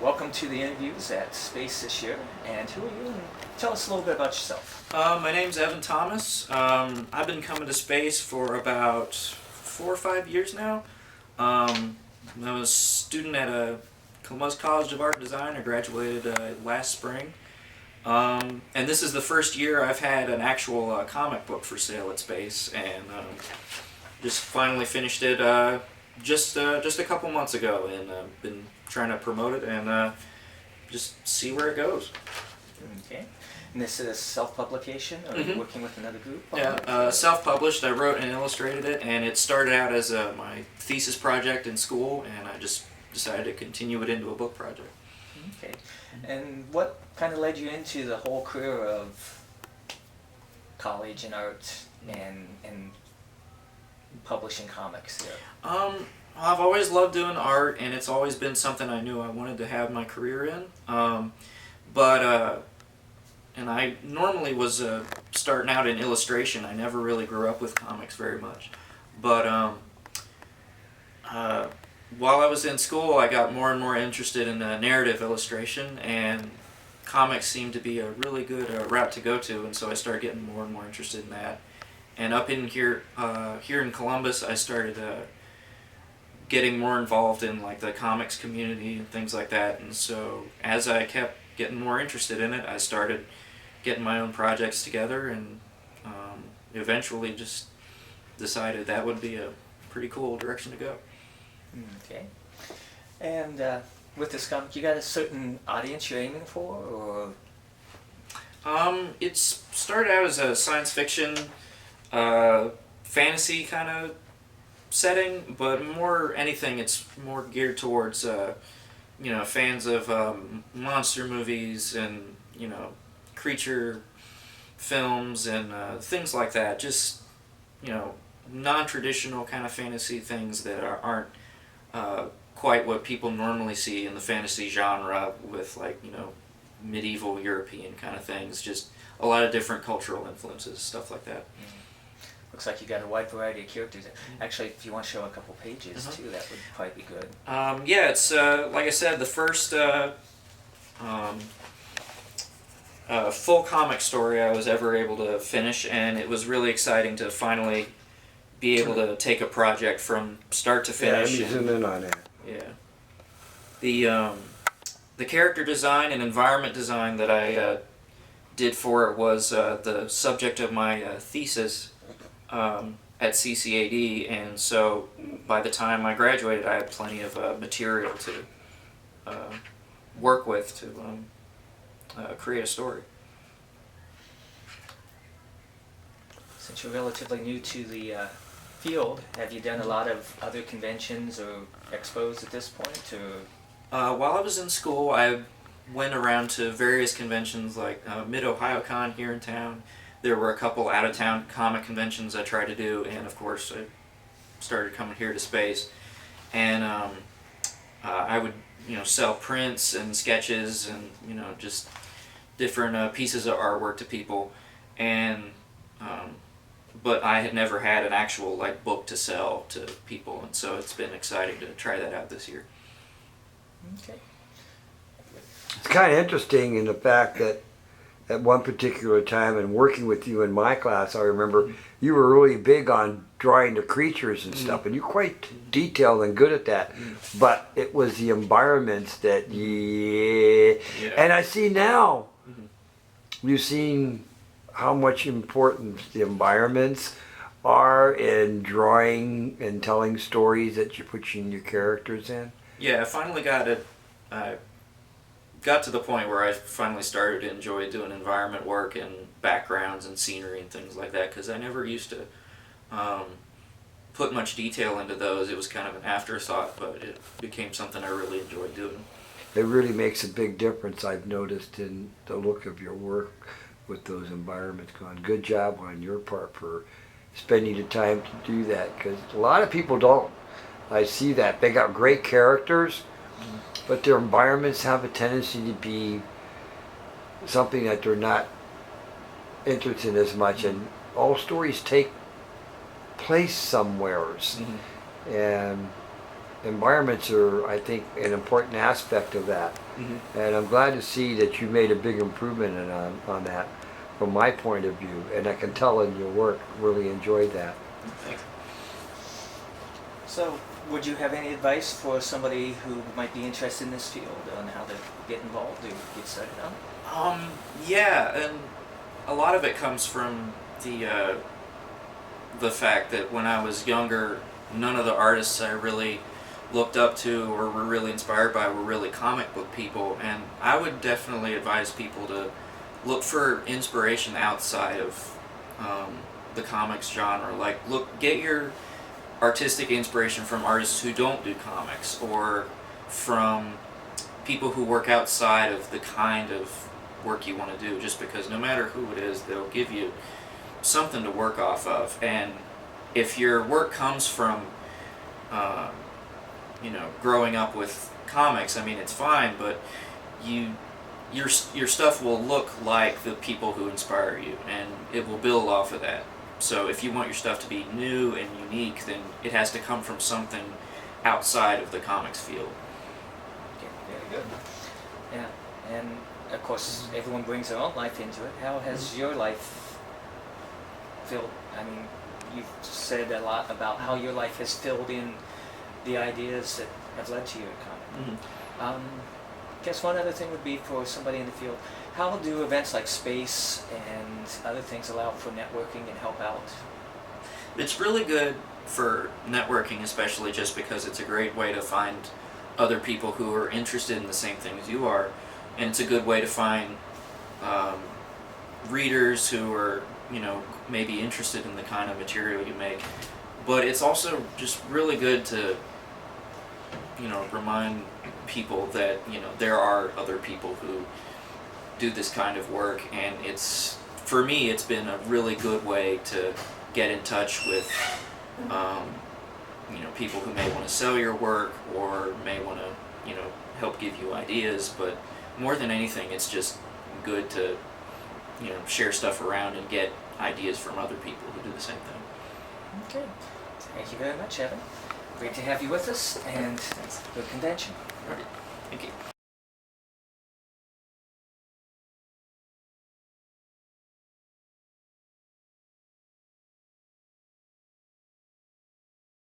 welcome to the interviews at Space this year. And who are you? And tell us a little bit about yourself. My name's EvanThomas. I've been coming to space for about 4 or 5 years now. I was a student at Columbus College of Art and Design. I graduated last spring. And this is the first year I've had an actual comic book for sale at Space, and just finally finished it just a couple months ago, and been trying to promote it and just see where it goes. Okay. And this is self-publication, or are you working with another group? Yeah, self-published. I wrote and illustrated it, and it started out as my thesis project in school, and I just decided to continue it into a book project. Okay. And what kind of led you into the whole career of college and art and publishing comics here? I've always loved doing art, and it's always been something I knew I wanted to have my career in. And I normally was starting out in illustration. I never really grew up with comics very much. But while I was in school, I got more and more interested in narrative illustration, and comics seemed to be a really good route to go to, and so I started getting more and more interested in that. And up in here in Columbus, I started getting more involved in like the comics community and things like that. And so as I kept getting more interested in it, I started getting my own projects together, and eventually just decided that would be a pretty cool direction to go. Okay. And with this comic, you got a certain audience you're aiming for, or? It's started out as a science fiction, fantasy kind of setting, but more anything, it's more geared towards, fans of monster movies and, creature films and things like that. Just, non-traditional kind of fantasy things that aren't quite what people normally see in the fantasy genre with, medieval European kind of things. Just a lot of different cultural influences, stuff like that. Looks like you got a wide variety of characters. Actually, if you want to show a couple pages too, that would probably be good. Yeah, it's like I said, the first full comic story I was ever able to finish, and it was really exciting to finally be able to take a project from start to finish. Yeah, let me zoom in on that. Yeah. The character design and environment design that I did for it was the subject of my thesis at CCAD, and so by the time I graduated, I had plenty of material to work with to create a story. Since you're relatively new to the field, have you done a lot of other conventions or expos at this point, or? While I was in school, I went around to various conventions like Mid-Ohio-Con here in town. There were a couple out-of-town comic conventions I tried to do, and of course I started coming here to Space. And I would, sell prints and sketches and, just different pieces of artwork to people. And but I had never had an actual book to sell to people, and so it's been exciting to try that out this year. Okay. It's kind of interesting in the fact that at one particular time, and working with you in my class, I remember you were really big on drawing the creatures and stuff, and you're quite detailed and good at that. But it was the environments that, and I see now, you've seen how much importance the environments are in drawing and telling stories that you're putting your characters in. Yeah, I finally got it. I got to the point where I finally started to enjoy doing environment work and backgrounds and scenery and things like that, because I never used to put much detail into those. It was kind of an afterthought, but it became something I really enjoyed doing. It really makes a big difference, I've noticed, in the look of your work with those environments going. Good job on your part for spending the time to do that, because a lot of people don't. I see that. They got great characters, but their environments have a tendency to be something that they're not interested in as much, and all stories take place somewheres. And environments are, I think, an important aspect of that. Mm-hmm. And I'm glad to see that you made a big improvement on that from my point of view. And I can tell in your work, really enjoyed that. Thanks. So, would you have any advice for somebody who might be interested in this field on how to get involved or get started on? Yeah, and a lot of it comes from the fact that when I was younger, none of the artists I really looked up to or were really inspired by were really comic book people, and I would definitely advise people to look for inspiration outside of the comics genre. Like, get your artistic inspiration from artists who don't do comics, or from people who work outside of the kind of work you want to do, just because no matter who it is, they'll give you something to work off of. And if your work comes from growing up with comics, I mean, it's fine, but your stuff will look like the people who inspire you, and it will build off of that. So if you want your stuff to be new and unique, then it has to come from something outside of the comics field. Okay, very good. Yeah, and of course, everyone brings their own life into it. How has your life filled? I mean, you've said a lot about how your life has filled in the ideas that have led to your comic. Mm-hmm. Guess one other thing would be for somebody in the field, how do events like space and other things allow for networking and help out? It's really good for networking, especially just because it's a great way to find other people who are interested in the same thing as you are, and it's a good way to find readers who are, maybe interested in the kind of material you make. But it's also just really good to, remind people that, there are other people who do this kind of work, and for me, it's been a really good way to get in touch with, people who may want to sell your work or may want to, help give you ideas. But more than anything, it's just good to, share stuff around and get ideas from other people who do the same thing. Okay. Thank you very much, Evan. Great to have you with us, and good convention. All right. Thank you.